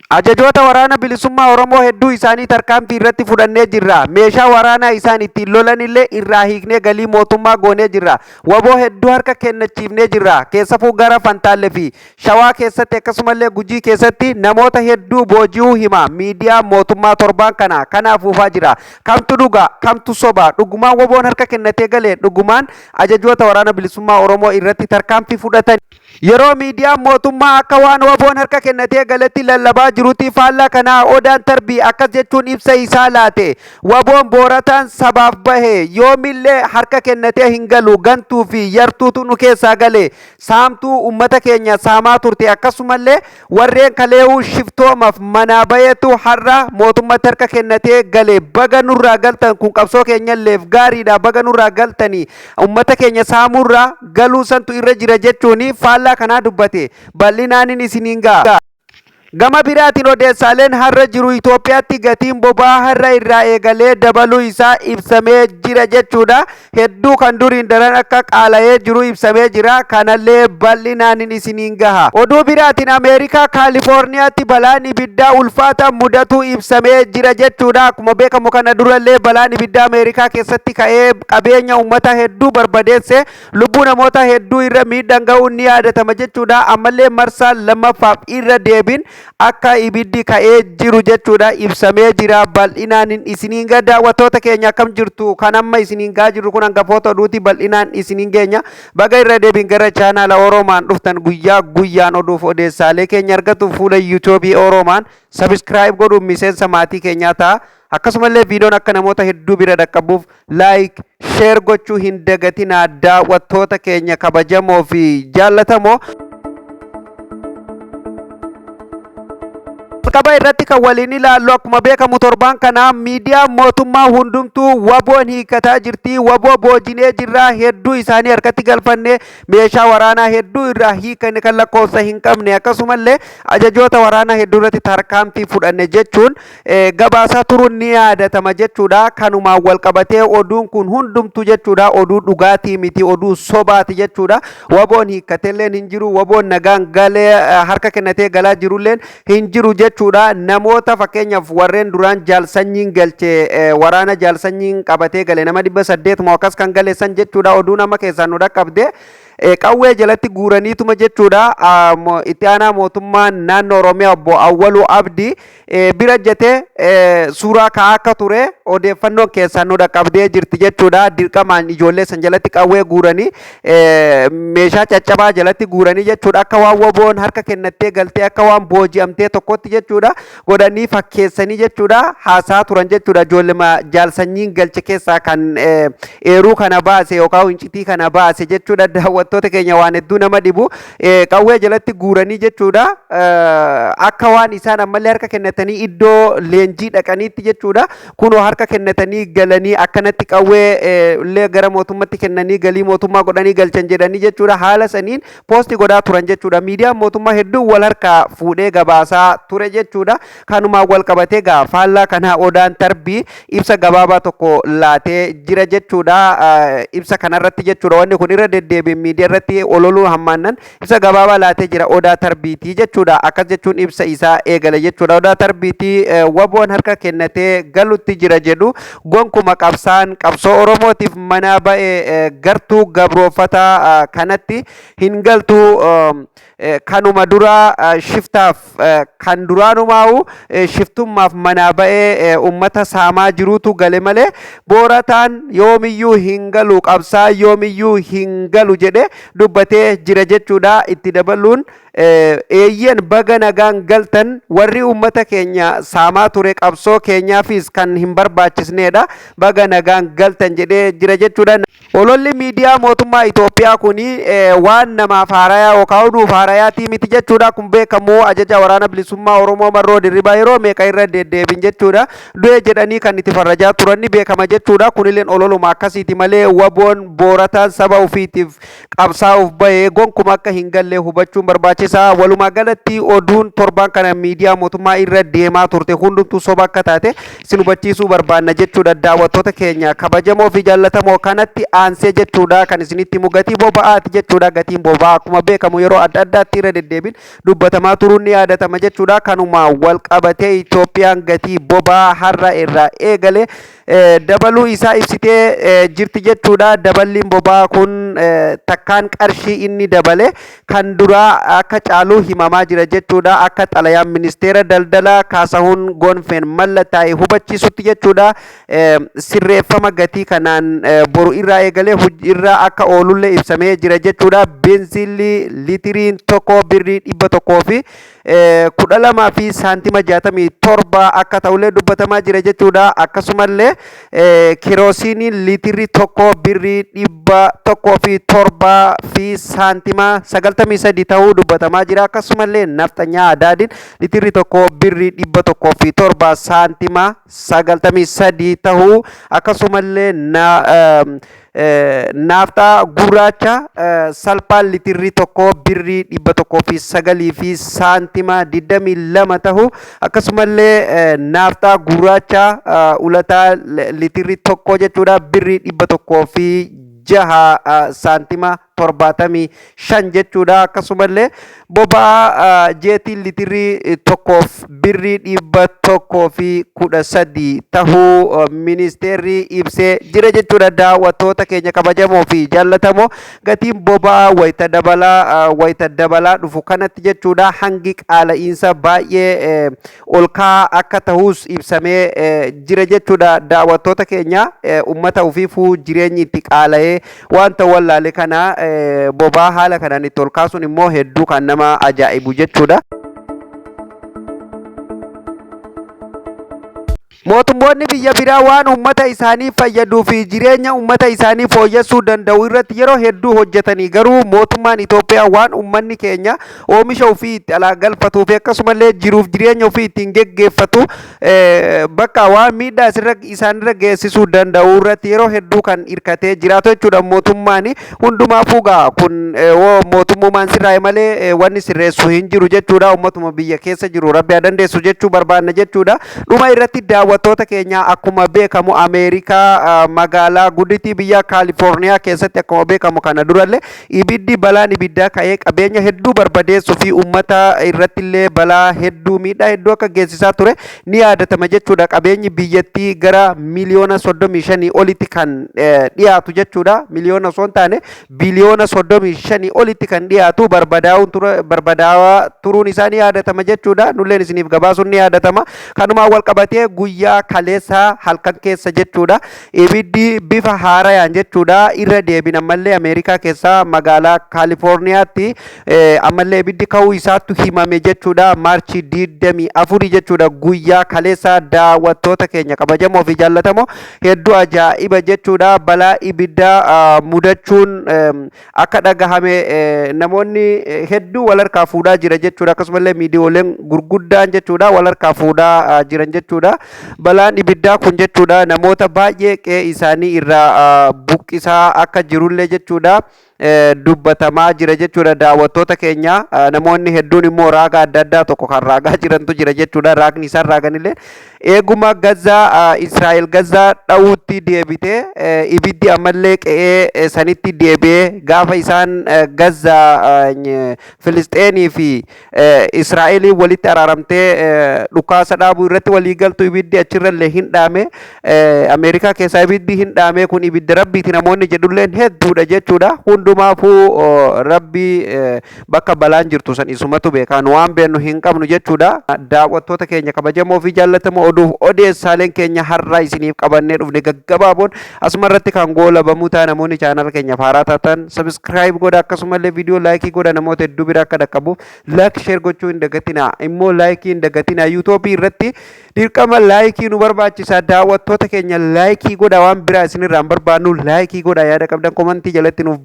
Ajajoota waraana bilisummaa Oromoo hedduu isaanii tarkaanfii irratti fudhannee jirra. Meeshaa waraanaa isaan ittiin lolanillee irraa hiiknee galii mootummaa goonee jirra. Waboo hedduu harka kennachiifnee jirra. Keessafuu gara Fantaallee fi Shawaa keessatti akkasumallee Gujii keessatti namoota hedduu booji'uu hima. Miidiyaa mootummaa torbaan kana kanaaf uufaa jira. Kamtu dhuga, kamtu soba? Dhugumaan waboon harka kennatee galee dhugumaan ajajoota waraana bilisummaa Oromoo irratti tarkaanfii fudhatan. Yeroo miidiyaa mootummaa akka waan waboon harka kennatee galetti lallabaa jirutti faallaa kana Odaan Tarbii akkas jechuun ibsa isaa laate. Waboon boorataan sabaaf bahe yoomillee harka kennatee hin galu. Gantuu fi yartuutu nu keessaa gale. Saamtuu uummata keenya saamaa turte. Akkasumallee warreen kaleewuu shiftoomaaf manaa bayetu har'a mootummatti harka kennatee gale. Baga nurraa galtan kun qabsoo keenyalleef gaariidha. Baga nurraa galtanii uummata keenya saamuurraa galuu santu irra jira jechuun faallaa kanaa dubbate. Bal'inaan isiniin ga'a. Gama biraatiin odeessaaleen har'a jiru Itoophiyaatti gatiin boba'aa har'a irraa eegalee dabaluu isaa ibsamee jira jechuudha. Hedduu kan duriin daran akka qaala'ee jiru ibsamee jira. Kanallee bal'inaan isiniin gaha. Oduu biraatiin Ameerikaa Kaalifoorniyaatti balaan ibiddaa ulfaata mudatu ibsamee jira jechuudha. Akkuma beekamu kana durallee balaan ibiddaa Ameerikaa keessatti ka'ee qabeenya uummata hedduu barbadeesse lubbuu namoota hedduu irra miidhaan ga'uun ni yaadatama jechuudha. Ammallee marsaa lammaffaaf irra deebiin akka ibiddi ka'ee jiru jechuudha ibsamee jira. Bal'inaan isiniin gaa daawwattoota keenya akkam jirtu? Kan amma isiniin gaa jirru kun hangafoota oduuti. Bal'inaan isiniin geenya. Baga irra deebiin gara chaanaala Oromaan dhuftan guyyaa guyyaan oduuf odeessaalee keenya argatu fuula yuutuubii Oromaan sabiskiraayib godhuun miseensa maatii keenyaa ta'a. Akkasumallee viidiyoon akka namoota hedduu bira dhaqqabuuf laayik sheer gochuu hin dagatinaa daawwattoota keenya kabajamoo fi jaallatamoo. Qaba irratti kan waliin ilaallu akkuma beekamu torbaan kana miidiyaa mootummaa hundumtuu waboon hiikataa jirti. Waboo boojinee jirra. Hedduu isaanii harkatti galfanne meeshaa waraanaa hedduu irraa hiikanne kan lakkoofsa hin qabne akkasumallee ajajoota waraanaa hedduu irratti tarkaanfii fudhanne jechuun gabaasaa turuun ni yaadatama jechuudha. Kanumaan wal qabatee oduun kun hundumtuu jechuudha oduu dhugaatii miti, oduu sobaati jechuudha. Waboon hiikatelleen hin jiru. Waboon nagaan galee harka kennatee galaa jirulleen hin jiru jechuudha. Namoota fakkeenyaaf warreen duraan jaalsanyiin galche waraana jaalsanyiin qabatee gale nama 800 akkas kan gale san jechuudha. Oduu nama keessaan nu dhaqqabde qawwee jalatti guuraniituma jechuudha. Itti aanaa mootummaan naannoo Oromiyaa obbo Awwaluu Abdii bira jete suuraa ka'aa akka ture odeeffannoon keessaan nu dhaqqabdee jirti jechuudha. Dirqamaan ijoollee san jalatti qawwee guuranii meeshaa caccabaa jalatti guuranii jechuudha. Akka waan waboon harka kennattee galtee akka waan booji'amtee tokkotti jechuudha godhanii fakkeessanii jechuudha haasaa turan jechuudha. Ijoollee jaalsanyiin galche keessaa kan eeruu kana baase yookaan incitii kana baase jechuudha. Daawwattoota keenya waan hedduu nama dhibu qawwee jalatti guuranii jechuudha. Akka waan isaan ammallee harka kennatanii iddoo leenjii dhaqaniitti jechuudha. Kunoo harka kennatanii galanii akkanatti qawwee illee gara mootummatti kennanii galii mootummaa godhanii galchan jedhanii jechuudha. Haala saniin poosti godhaa turan jechuudha. Miidiyaan mootummaa hedduu wal harkaa fuudhee gabaasaa ture jechuudha. Kanumaan wal qabatee faallaa kana Odaan Tarbii ibsa gabaabaa tokko laatee jira jechuudha. Ibsa kanarratti jechuudha wanni kun irra deddeebiin miidiyaa irratti ololuu hammaannan ibsa gabaabaa laatee jira Odaa Tarbiitii jechuudha. Akkas jechuun ibsa isaa eegale jechuudha. Odaa Tarbiitii waboon harka kennatee galutti jira jedhu gonkuma qabsoo Oromootiif mana ba'e gartuu gabroofataa kanatti hin galtu. Kanuma dura shiftaaf kan duraanumaa'u shiftummaaf manaa ba'ee uummata saamaa jirutu gale malee boorataan yoomiyyuu hin galu, qabsaa yoomiyyuu hin galu jedhe dubbatee jira jechuudha. Itti dabaluun eeyyen baga nagaan galtan warri uummata keenya saamaa ture qabsoo keenyaafis kan hin barbaachisnedha. Baga nagaan galtan jedhee jira jechuudha. Ololli miidiyaa mootummaa Itoophiyaa kuni waan namaaf haarayaa yookaan oduuf haarayaatii miti jechuudha. Kun beekamu ajaja waraana bilisummaa Oromoo Marroo Dirribaa yeroo meeqa irra deddeebiin jechuudha. Du'e jedhanii kan itti farrajaa turan ni beekama jechuudha. Kunilleen ololuma akkasiiti malee waboon boorataan saba ofiitiif qabsaa'uuf bahee gonkuma akka hin galle hubachuun barbaachisaa. Walumaa galatti oduun torbaan kana miidiyaa mootummaa irra deemaa turte hundumtuu soba akka taate isin hubachiisuu barbaanna jechuudha. Daawwattoota keenya kabajamoo fi jaallatamoo kanatti aansee jechuudha kan isinitti himu gatii boba'aati jechuudha. Gatiin boba'aa akkuma beekamu yeroo adda addaatti irra deddeebiin dubbatamaa turuun ni yaadatama jechuudha. Kanuma wal qabatee Itoophiyaan gatii boba'aa har'a irraa eegale dabaluu isaa ibsitee jirti jechuudha. Daballiin boba'aa kun takkaan qarshii inni dabale kan duraa akka caalu himamaa jira jechuudha. Akka xalayaan ministeera daldalaa Kaasahuun Gonfeen mallattaa'e hubachiisutti jechuudha. Sirreeffama gatii kanaan boru irraa eegalee hojiirra akka oolullee ibsamee jira jechuudha. Benziilli litiriin tokko birrii 100 fi 12 fi saantima 67 akka ta'ullee dubbatamaa jira jechuudha. Akkasumallee kiroosiiniin litirri tokko birrii 100 fi 7 fi saantima 93 ta'uu dubbatamaa jira. Akkasumallee naftanyaa adaadiin litirri tokko birrii 100 fi 7 saantima 93 ta'uu akkasumallee naaftaa gurraacha salphaan litirri tokko birrii 100 fi 9 fi saantima 22 ta'uu akkasumallee naaftaa gurraacha ulataa litirri tokko jechuudha birrii 100 fi 6 saantima 75 jechuudha. Akkasumallee boba'aa jeetiin litirri tokkoof birrii 100 fi 13 tahuu ministeerri ibsee jira jechuudha. Daawwattoota keenya kabajamoo fi jaallatamoo gatiin boba'aa wayita dabalaa dhufu kanatti jechuudha hangi qaala'iinsa baay'ee ol ka'aa akka ta'us ibsamee jira jechuudha. Daawwattoota keenya ummata ofiifuu jireenyi itti qaala'ee wanta wallaalee kana boba'aa haala kanaan itti ol kaasuun immoo hedduu kan nama ajaa'ibu jechuudha. Mootummoonni biyya biraa waan uummata isaanii fayyaduu fi jireenya uummata isaanii fooyyessuu danda'u irratti yeroo hedduu hojjetanii garuu mootummaan Itoophiyaa waan uummanni keenya oomisha ofii itti alaa galfatuu fi akkasumallee jiruuf jireenya ofii ittiin geggeeffatu bakka waan miidhaa isaanirra geessisuu danda'u irratti yeroo hedduu kan hirkatee jiraatu jechuudha. Mootummaan hundumaafuu gaa kun mootummaan sirraa'e malee wanni sirreessu hin jiru jechuudha. Uummatuma biyya keessa jiru rabbi haa dandeessu jechuu barbaanna jechuudha. Dhuma irratti daawwattoota keenya akkuma beekamu Ameerikaa magaalaa guddittii biyya Kaalifoorniyaa keessatti akkuma beekamu kana durallee balaan ibiddaa ka'ee qabeenya hedduu barbadeessuu fi uummata irratti illee balaa hedduu miidhaa hedduu akka geessisaa ture ni yaadatama jechuudha. Qabeenyi biyyattii gara miliyoona 35 olitti kan dhiyaatu jechuudha. Miliyoona osoo hin taane biliyoona 35 olitti kan dhiyaatu barbadaawaa turuun isaa ni yaadatama jechuudha. Nulleen isiniif gabaasuun ni yaadatama. Kanumaan wal qabatee guyyaa kaleessa halkan keessa jechuudha ibiddi bifa haarayaan jechuudha irra deebina ammallee Ameerikaa keessa magaalaa Kaalifoorniyaatti ammallee ibiddi ka'uu isaatti himame jechuudha. Maarchii 24 jechuudha guyyaa kaleessa daawwattoota keenya kabajamoo fi jaallatamoo hedduu ajaa'iba jechuudha. Balaa ibiddaa mudachuun akka dhagahame namoonni hedduu wal harkaa fuudhaa jira jechuudha. Akkasumallee miidiyooleen gurguddaan jechuudha wal harkaa fuudhaa jiran jechuudha. Balaan ibiddaa kun jechuudha namoota baay'ee qe'ee isaanii irraa buqqisaa akka jirullee jechuudha dubbatamaa jira jechuudha. Daawwattoota keenya namoonni hedduun immoo raaga adda addaa tokko kan raagaa jirantu jira jechuudha. Raagni isaan raaganillee eeguma Gazaa Israa'el Gazaa dha'uutti deebite ibiddi ammallee qe'ee sanitti deebi'ee gaafa isaan Gazaa Filisxeenii fi Israa'elii walitti araaramtee dhukaasa dhaabuu irratti walii galtu ibiddi achirrallee hin dhaame. Ameerikaa keessaa ibiddi hin dhaame kun ibidda rabbiiti namoonni jedhulleen hedduudha jechuudha. Hundumaafuu rabbii bakka balaan jirtu san isumatu beekaan waan beennu hin qabnu jechuudha. Daawwattoota keenya kabajamoo fi jaallatamoo oduuf odeessaaleen keenya har'aa isiniif qabannee dhufne gaggabaaboon asuma irratti kan goolabamuu ta'a. Namoonni chaanal keenyaaf haaraa taatan sabiskiraayib godha akkasumallee viidiyoo laayikii godha namoota hedduu bira akka dhaqqabuuf laayik sheer gochuu hin dagatinaa. Immoo laayikii hin dagatinaa. yuutuubii irratti dirqama laayikii nu barbaachisa. Daawwattoota keenya laayikii godha waan biraa isinirraa hin barbaannu laayikii godha. Yaada qabdan komantii jalatti nuuf